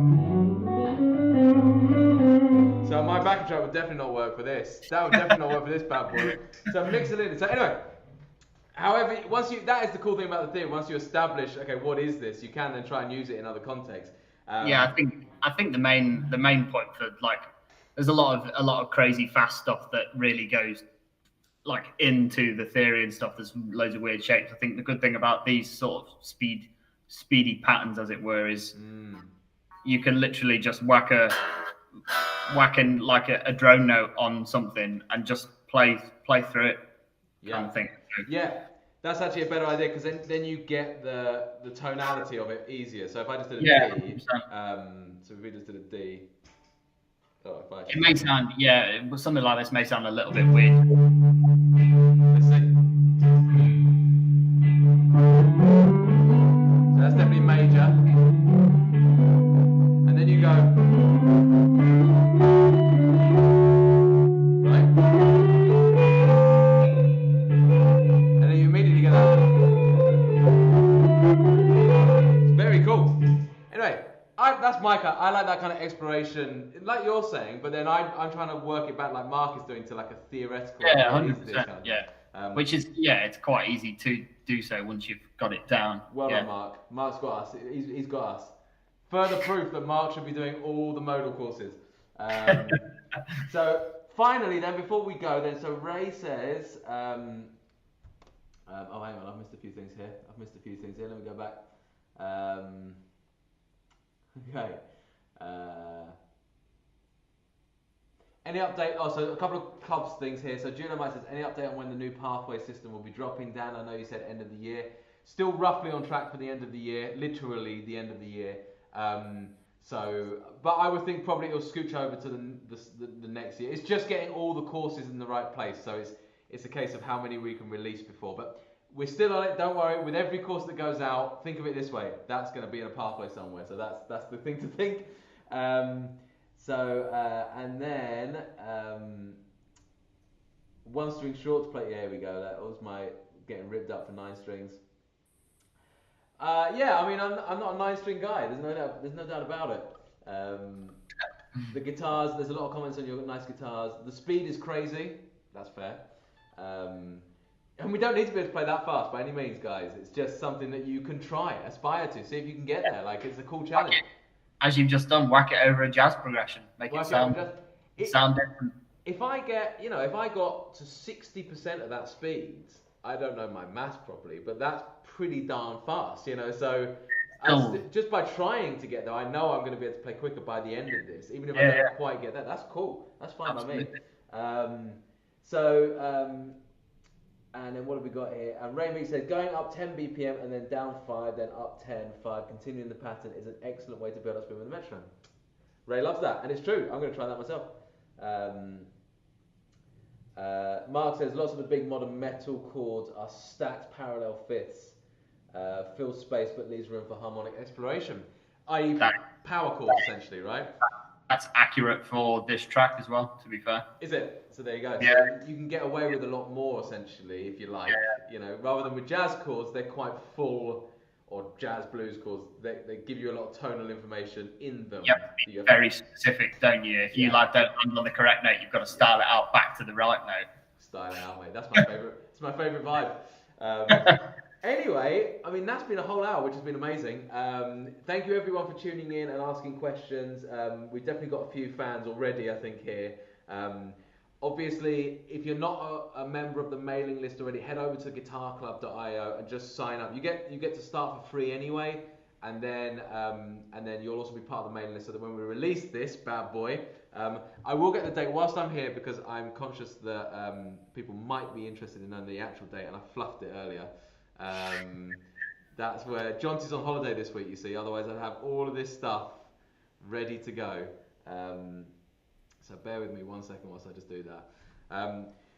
So my backing track would definitely not work for this. That would definitely not work for this bad boy. So mix it in. So anyway. However, that is the cool thing about the thing. Once you establish, okay, what is this? You can then try and use it in other contexts. Yeah, I think the main point for there's a lot of crazy fast stuff that really goes like into the theory and stuff. There's loads of weird shapes. I think the good thing about these sort of speedy patterns, as it were, is you can literally just whack in like a drone note on something and just play through it. Kind of thing. Yeah, that's actually a better idea, because then you get the tonality of it easier. So if I just did a D, so if we just did a D, it may sound, something like this may sound a little bit weird. Let's see. So that's definitely major, and then you go. That's my kind. I like that kind of exploration, like you're saying, but then I'm trying to work it back, like Mark is doing, to like a theoretical. Yeah, 100%. Which is it's quite easy to do so once you've got it down. Well done, Mark. Mark's got us. He's got us. Further proof that Mark should be doing all the modal courses. So finally, then, before we go, then, so Ray says, oh, hang on, I've missed a few things here. Let me go back. Okay. Any update? Oh, so a couple of clubs things here. So Juno Mike says, any update on when the new pathway system will be dropping down? I know you said end of the year. Still roughly on track for the end of the year. Literally the end of the year. But I would think probably it'll scooch over to the next year. It's just getting all the courses in the right place. So it's a case of how many we can release before. But we're still on it, don't worry. With every course that goes out, think of it this way. That's going to be in a pathway somewhere. So that's the thing to think. And then one string short to play. Yeah, here we go. That was my getting ripped up for 9 strings. Yeah, I mean, I'm not a 9-string guy. There's no doubt about it. The guitars. There's a lot of comments on your nice guitars. The speed is crazy. That's fair. And we don't need to be able to play that fast by any means, guys. It's just something that you can aspire to, see if you can get there. Like, it's a cool challenge. As you've just done, whack it over a jazz progression, make it sound different. If I got to 60% of that speed, I don't know my maths properly, but that's pretty darn fast, So just by trying to get there, I know I'm going to be able to play quicker by the end of this, even if I don't quite get there. That's cool. That's fine by me. And then what have we got here? And Raimi said, going up 10 BPM and then down 5, then up 10, 5, continuing the pattern is an excellent way to build up speed with the metronome. Ray loves that, and it's true. I'm going to try that myself. Mark says lots of the big modern metal chords are stacked parallel fifths, fills space but leaves room for harmonic exploration, i.e. power chords essentially, right? That's accurate for this track as well, to be fair. Is it? So there you go. Yeah. So you can get away with a lot more essentially if you like. You know, rather than with jazz chords, they're quite full, or jazz blues chords, they give you a lot of tonal information in them. Yep, very specific, don't you? If you don't land on the correct note, you've got to style it out back to the right note. Style it out, mate. That's my favourite. It's my favourite vibe. Anyway, I mean, that's been a whole hour, which has been amazing. Thank you everyone for tuning in and asking questions. We've definitely got a few fans already, I think, here. Obviously, if you're not a member of the mailing list already, head over to guitarclub.io and just sign up. You get to start for free anyway, and then you'll also be part of the mailing list. So that when we release this bad boy, I will get the date whilst I'm here because I'm conscious that people might be interested in knowing the actual date, and I fluffed it earlier. That's where Jonty's on holiday this week. You see, otherwise I'd have all of this stuff ready to go. So bear with me 1 second whilst I just do that.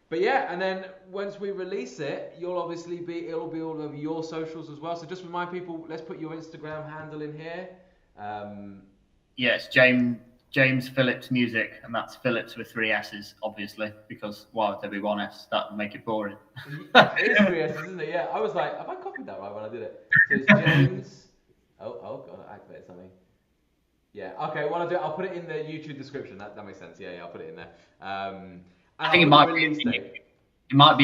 But yeah, and then once we release it, it'll be all over your socials as well. So just remind people, let's put your Instagram handle in here. It's James Phillips Music, and that's Phillips with 3 S's, obviously, because why would there be 1 S? That would make it boring. It is 3 S's, isn't it? Yeah, I was like, have I copied that right when I did it? So it's James. Oh God, I activated something. Yeah, okay, what I'll do, I'll put it in the YouTube description. That makes sense. Yeah, I'll put it in there. I think it might be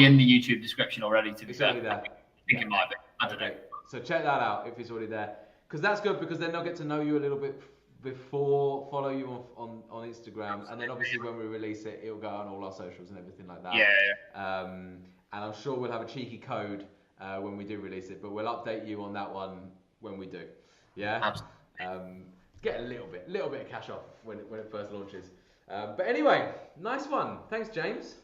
in the YouTube description already, to be fair. Already there. I think it might be. I don't know. So check that out if it's already there. Because that's good, because then they'll get to know you a little bit before, follow you on Instagram, and then obviously when we release it, it'll go on all our socials and everything like that. Yeah. And I'm sure we'll have a cheeky code when we do release it, but we'll update you on that one when we do. Yeah? Absolutely. Get a little bit of cash off when it first launches. But anyway, nice one. Thanks, James.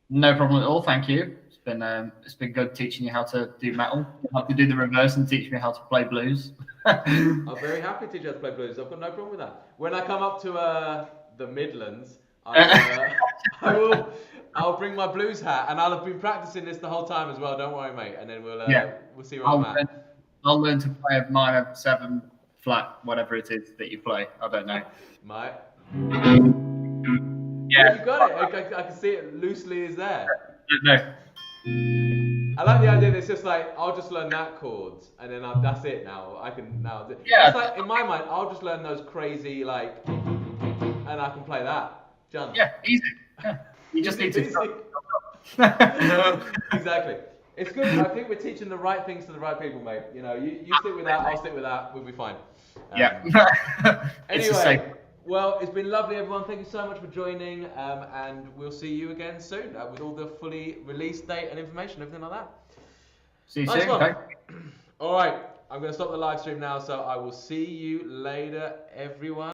No problem at all. Thank you. It's been good teaching you how to do metal. You have to do the reverse and teach me how to play blues. I'm very happy to teach you how to play blues. I've got no problem with that. When I come up to the Midlands, I'll bring my blues hat, and I'll have been practicing this the whole time as well. Don't worry, mate. And then we'll see where I'm at. I'll learn to play a minor 7 flat, whatever it is that you play. I don't know. Mate. Yeah. You got it. I can see it loosely is there. No. I like the idea that it's just like, I'll just learn that chords, and then that's it now. I can now do. Yeah. It's like, in my mind, I'll just learn those crazy, like, and I can play that. Done. Yeah, easy. Yeah. You just need to. Exactly. It's good. I think we're teaching the right things to the right people, mate. You know, you stick with that, I'll stick with that, we'll be fine. Anyway, well, it's been lovely, everyone. Thank you so much for joining, and we'll see you again soon with all the fully release date and information, everything like that. See you soon. Okay. All right, I'm going to stop the live stream now, so I will see you later, everyone.